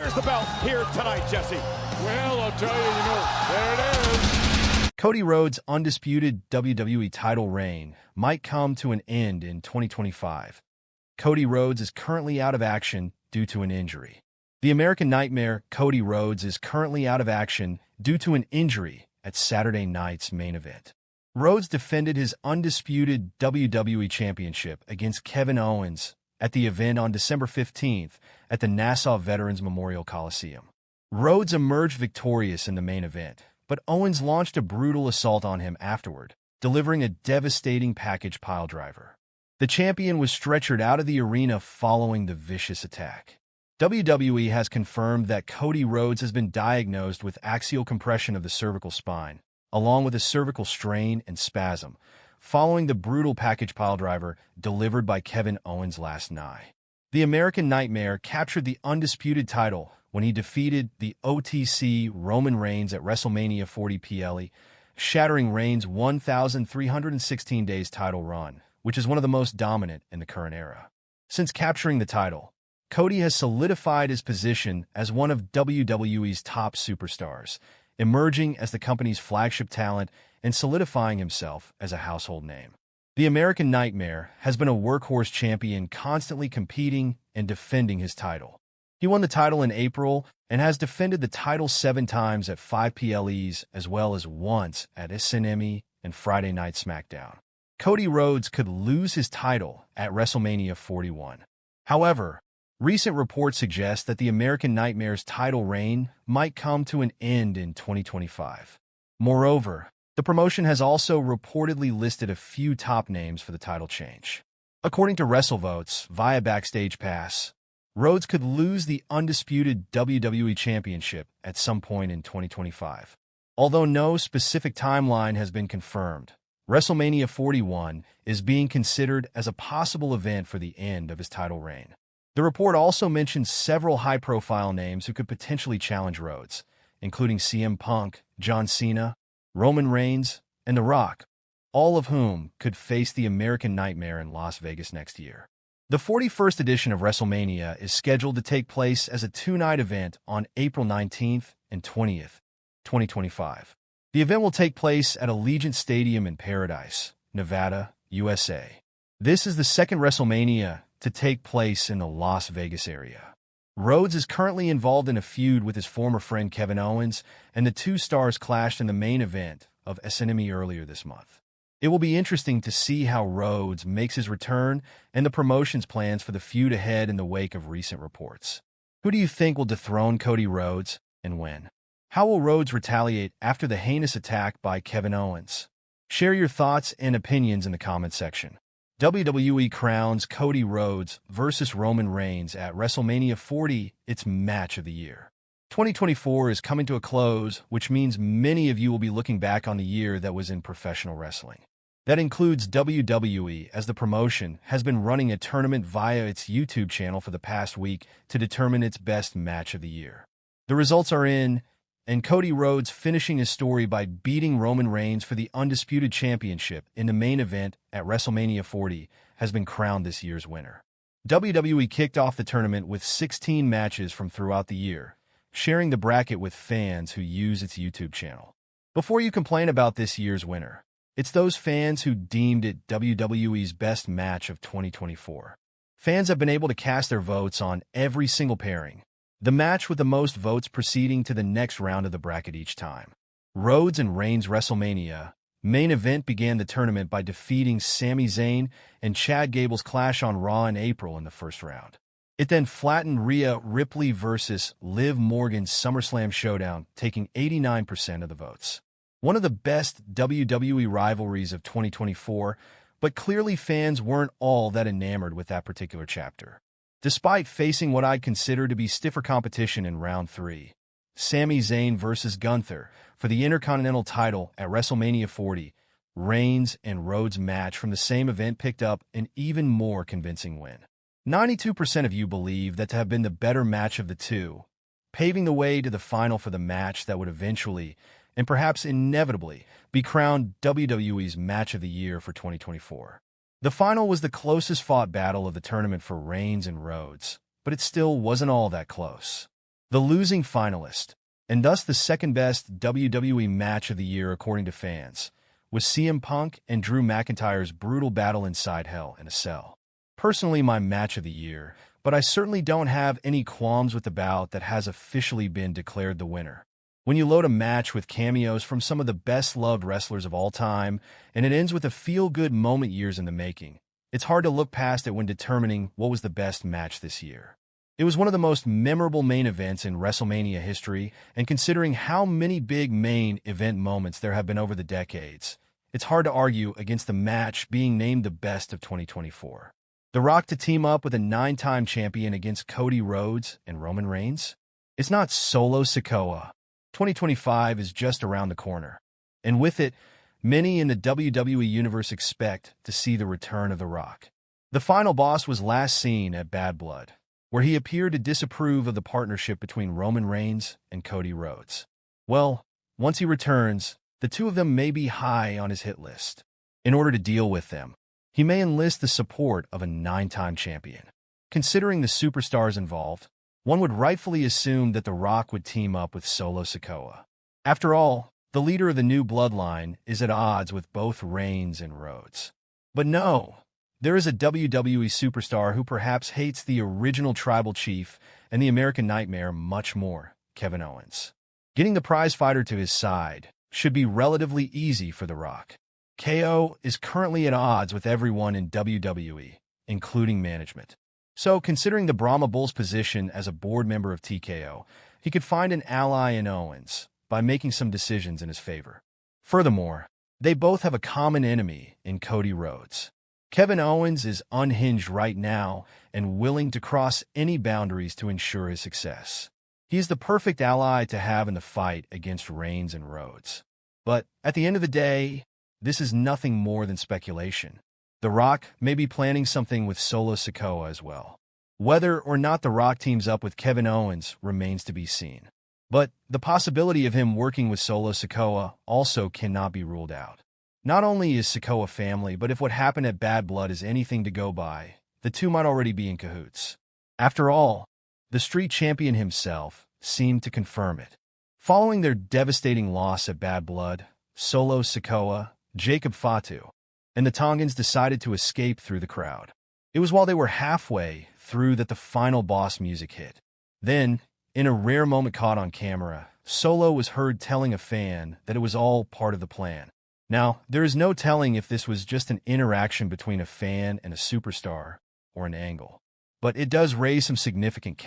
Where's the belt here tonight, Jesse? Well, I'll tell you, there it is. Cody Rhodes' undisputed WWE title reign might come to an end in 2025. Cody Rhodes is currently out of action due to an injury. The American Nightmare Cody Rhodes is currently out of action due to an injury at Saturday night's main event. Rhodes defended his undisputed WWE Championship against Kevin Owens at the event on December 15th at the Nassau Veterans Memorial Coliseum. Rhodes emerged victorious in the main event, but Owens launched a brutal assault on him afterward, delivering a devastating package piledriver. The champion was stretchered out of the arena following the vicious attack. WWE has confirmed that Cody Rhodes has been diagnosed with axial compression of the cervical spine, along with a cervical strain and spasm, following the brutal package piledriver delivered by Kevin Owens last night. The American Nightmare captured the undisputed title when he defeated the OTC Roman Reigns at WrestleMania 40 PLE, shattering Reigns' 1,316 days title run, which is one of the most dominant in the current era. Since capturing the title, Cody has solidified his position as one of WWE's top superstars, emerging as the company's flagship talent and solidifying himself as a household name. The American Nightmare has been a workhorse champion, constantly competing and defending his title. He won the title in April and has defended the title 7 times at 5 PLEs as well as once at SNME and Friday Night SmackDown. Cody Rhodes could lose his title at WrestleMania 41. However, recent reports suggest that the American Nightmare's title reign might come to an end in 2025. Moreover, the promotion has also reportedly listed a few top names for the title change. According to WrestleVotes via Backstage Pass, Rhodes could lose the undisputed WWE Championship at some point in 2025. Although no specific timeline has been confirmed, WrestleMania 41 is being considered as a possible event for the end of his title reign. The report also mentions several high-profile names who could potentially challenge Rhodes, including CM Punk, John Cena, Roman Reigns, and The Rock, all of whom could face the American Nightmare in Las Vegas next year. The 41st edition of WrestleMania is scheduled to take place as a 2-night event on April 19th and 20th, 2025. The event will take place at Allegiant Stadium in Paradise, Nevada, USA. This is the second WrestleMania to take place in the Las Vegas area. Rhodes is currently involved in a feud with his former friend Kevin Owens, and the two stars clashed in the main event of SNME earlier this month. It will be interesting to see how Rhodes makes his return and the promotion's plans for the feud ahead in the wake of recent reports. Who do you think will dethrone Cody Rhodes, and when? How will Rhodes retaliate after the heinous attack by Kevin Owens? Share your thoughts and opinions in the comment section. WWE crowns Cody Rhodes versus Roman Reigns at WrestleMania 40 its match of the year. 2024 is coming to a close, which means many of you will be looking back on the year that was in professional wrestling. That includes WWE, as the promotion has been running a tournament via its YouTube channel for the past week to determine its best match of the year. The results are in, and Cody Rhodes finishing his story by beating Roman Reigns for the Undisputed Championship in the main event at WrestleMania 40 has been crowned this year's winner. WWE kicked off the tournament with 16 matches from throughout the year, sharing the bracket with fans who use its YouTube channel. Before you complain about this year's winner, it's those fans who deemed it WWE's best match of 2024. Fans have been able to cast their votes on every single pairing, the match with the most votes proceeding to the next round of the bracket each time. Rhodes and Reigns' WrestleMania main event began the tournament by defeating Sami Zayn and Chad Gable's clash on Raw in April in the first round. It then flattened Rhea Ripley versus Liv Morgan's SummerSlam showdown, taking 89% of the votes. One of the best WWE rivalries of 2024, but clearly fans weren't all that enamored with that particular chapter. Despite facing what I'd consider to be stiffer competition in Round 3, Sami Zayn versus Gunther for the Intercontinental title at WrestleMania 40, Reigns and Rhodes' match from the same event picked up an even more convincing win. 92% of you believe that to have been the better match of the two, paving the way to the final for the match that would eventually, and perhaps inevitably, be crowned WWE's Match of the Year for 2024. The final was the closest fought battle of the tournament for Reigns and Rhodes, but it still wasn't all that close. The losing finalist, and thus the second-best WWE match of the year according to fans, was CM Punk and Drew McIntyre's brutal battle inside Hell in a Cell. Personally, my match of the year, but I certainly don't have any qualms with the bout that has officially been declared the winner. When you load a match with cameos from some of the best-loved wrestlers of all time, and it ends with a feel-good moment years in the making, it's hard to look past it when determining what was the best match this year. It was one of the most memorable main events in WrestleMania history, and considering how many big main event moments there have been over the decades, it's hard to argue against the match being named the best of 2024. The Rock to team up with a 9-time champion against Cody Rhodes and Roman Reigns? It's not Solo Sikoa. 2025 is just around the corner. And with it, many in the WWE Universe expect to see the return of The Rock. The final boss was last seen at Bad Blood, where he appeared to disapprove of the partnership between Roman Reigns and Cody Rhodes. Well, once he returns, the two of them may be high on his hit list. In order to deal with them, he may enlist the support of a 9-time champion. Considering the superstars involved, one would rightfully assume that The Rock would team up with Solo Sikoa. After all, the leader of the new bloodline is at odds with both Reigns and Rhodes. But no, there is a WWE superstar who perhaps hates the original Tribal Chief and the American Nightmare much more, Kevin Owens. Getting the prizefighter to his side should be relatively easy for The Rock. KO is currently at odds with everyone in WWE, including management. So, considering the Brahma Bull's position as a board member of TKO, he could find an ally in Owens by making some decisions in his favor. Furthermore, they both have a common enemy in Cody Rhodes. Kevin Owens is unhinged right now and willing to cross any boundaries to ensure his success. He is the perfect ally to have in the fight against Reigns and Rhodes. But at the end of the day, this is nothing more than speculation. The Rock may be planning something with Solo Sikoa as well. Whether or not The Rock teams up with Kevin Owens remains to be seen. But the possibility of him working with Solo Sikoa also cannot be ruled out. Not only is Sikoa family, but if what happened at Bad Blood is anything to go by, the two might already be in cahoots. After all, the Street Champion himself seemed to confirm it. Following their devastating loss at Bad Blood, Solo Sikoa, Jacob Fatu, and the Tongans decided to escape through the crowd. It was while they were halfway through that the final boss music hit. Then, in a rare moment caught on camera, Solo was heard telling a fan that it was all part of the plan. Now, there is no telling if this was just an interaction between a fan and a superstar, or an angle. But it does raise some significant